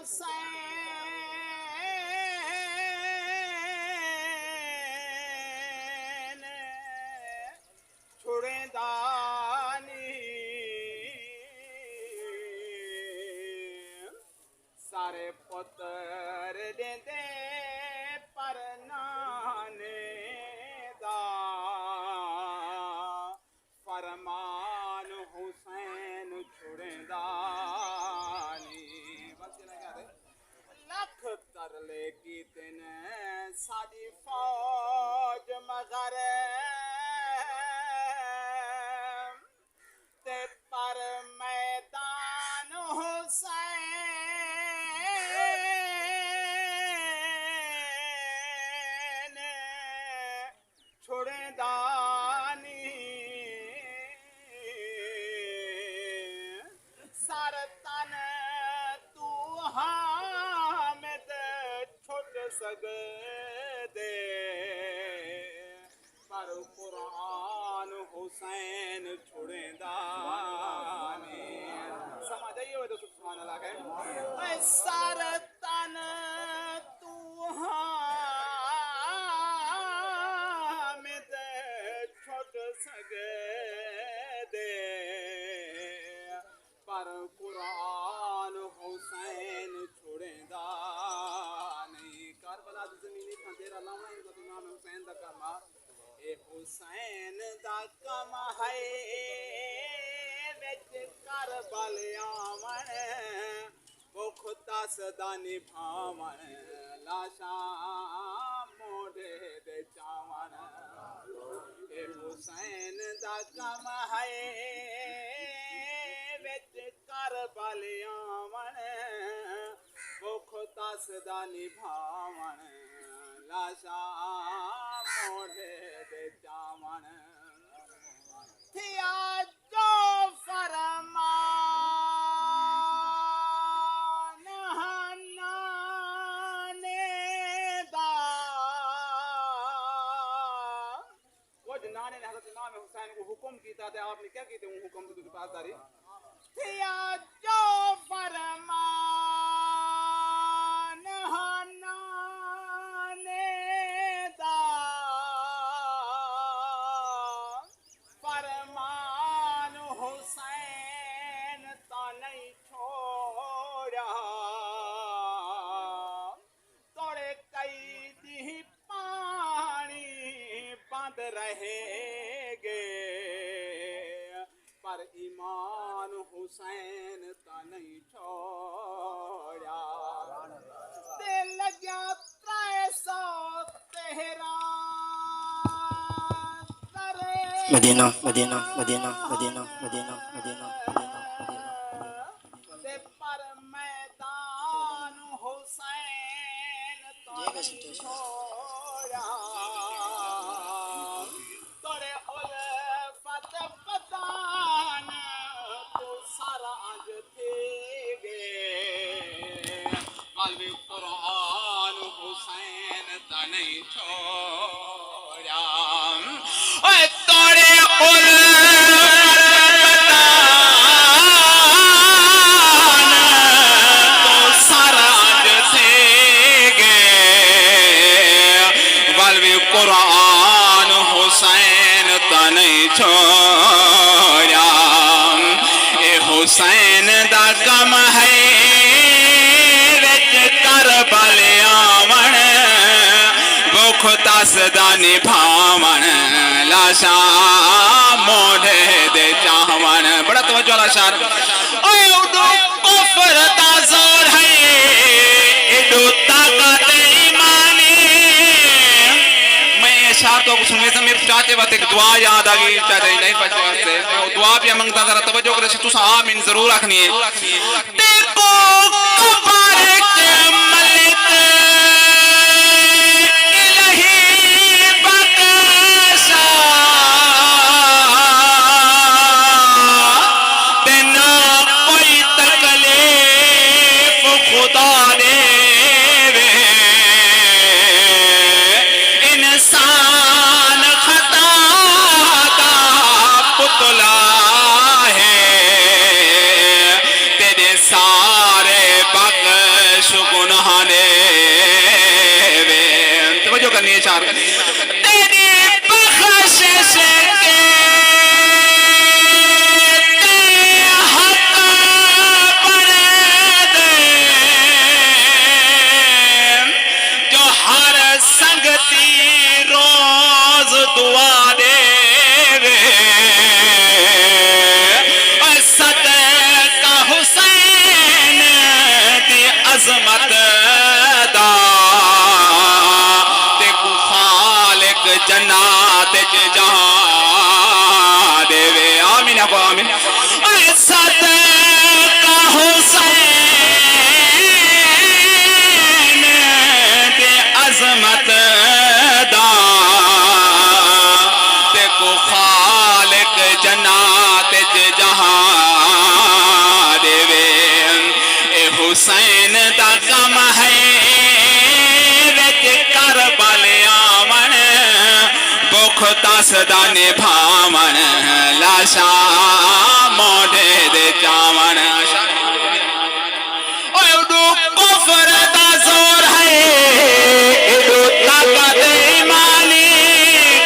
حسین چھڑیں دانی سارے پتر دیندے پر نانے دا فرمان حسین چھڑیں دانی لکھ ترلے کی تن ساری فوج مگر تے پر میدان حسین چھڑیں دانی سر تن تو حامد چھٹ سگدے پر قرآن حسین چھڑیں دانی سمجھ آئیے ہوئے تو سبحان اللہ کہیں اے سر تن تو حامد چھٹ سگدے پر قرآن حسین چھڑیں دانی کربلا دی زمینی تھا تیرا لاؤں ہے تو امام حسین دا کم اے حسین دا کم ہے وچ کربل آون بختا صدا نبھاون لاشاں موڑے دے چاون اے حسین دا کم ہے وچ کربل آون بختا صدا نبھاون لاشاں موڑے دے چاون تھیا جو فرمان نانے دا وہ جو نانے نے حضرت امام حسین کو حکم کیتا تھا آپ نے کیا کیتے وہ حکم تو پاس داری تھیا جو فرمان نانے دا فرمان حسین تا نہیں چھوڑا توڑے کئی دی پانی بند رہے گے پر ایمان حسین تا نہیں چھوڑا تے لگیا 300 تہران مدینہ مدینہ مدینہ مدینہ مدینہ مدینہ تے پر میدان حسین تا نہیں چھوڑا توڑے الفت پتان تو سارا آج تھے گے قلب قرآن حسین تا نہیں چھوڑا اے توڑے تو سارا آج تھے گے قلب قرآن حسین تا نہیں چھوڑا اے حسین دا کم ہے وچ کربل آون بختا صدا نبھاون لاشاں موڑے دے چاون بڑا توجہ والا شعر اے اڈو کفر دا زور ہے اڈو طاقت ایمانی میں شعر کو سننے سے میرے چاہتے وقت ایک دعا یاد آگئی چاہتے نہیں پڑھتے واسطے میں دعا بھی منگتا ذرا توجہ کرے تو آمین ضرور رکھنی ہے دیکھو مبارک ملک الہی بخشا تینا کوئی تکلیف خدا دے انسان خطا کا پتلا ہے تیرے سارے بخش آمین آپ آمین صدقہ حسین دے عظمت دا دیکھو خالق جنات جہاں دے وے اے حسین دا غم ہے وچ کربل آون بخ تاسدا نبھاون لاشا موڈے دے چاون اڈو کفر دا زور ہے اڈو طاقت ایمانی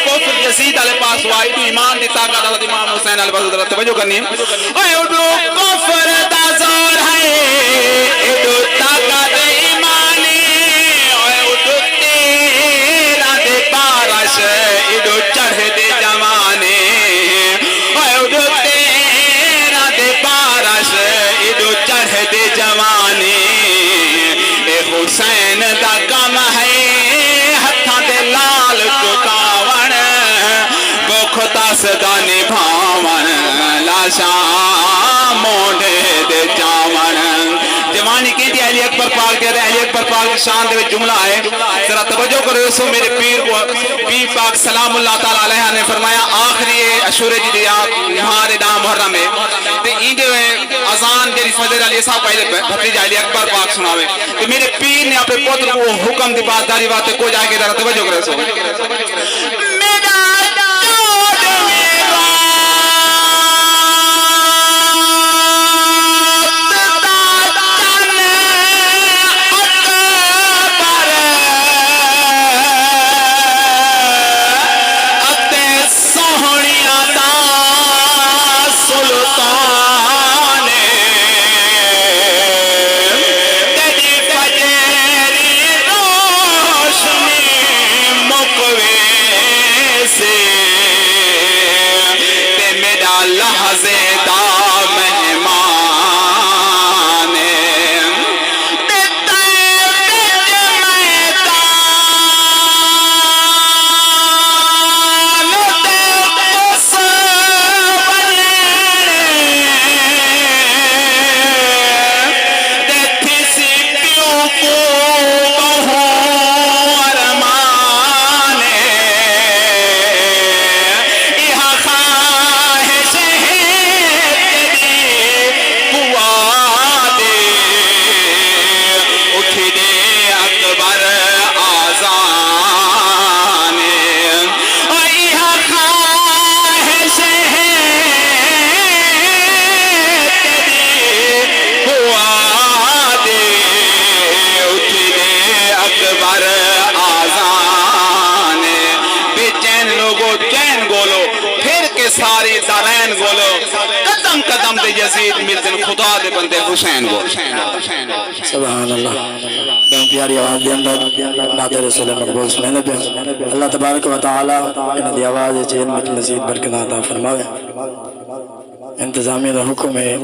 کفر یزید علیہ پاس ہوا اڈو ایمان دی طاقت حضرت امام حسین علیہ پاس توجہ کرنی ہے اڈو کفر دا زور ہے اڈو طاقت ایمانی اڈو تیرا دے بارش اڈو چڑھ دے جوانے اڈو تیرا دے بارش اڈو چڑھ دے جوانے اے حسین دا غم ہے ہتھاں دے لال چکاون بخ تاسدا نبھاون لاشا موڈے دے چاون جوانی کہتی علی اکبر پاک کہتے ہیں علی اکبر پاک کی شان دے جملہ ہے ذرا توجہ کرو سو میرے پیر کو پیر پاک سلام اللہ تعالی علیہ نے فرمایا آخری اشورے جی دیات ہمارے نام محرم ہے تے این دے اذان دے فجر علی صاحب پہلے بھتیجا علی اکبر پاک سناوے تے میرے پیر نے اپنے پتر کو حکم دی پاسداری واسطے کو جا کے ذرا توجہ کرو سو ساری دارین گولو قدم قدم دے یزید ملدن خدا دے بندے حسین گولو سبحان اللہ بہن پیاری آواز دے اندر نعت رسول مقبول سنینے پہ اللہ تبارک و تعالی ان دی آواز چین مجھ مزید برکت عطا فرماوے انتظامی دا حکم ہے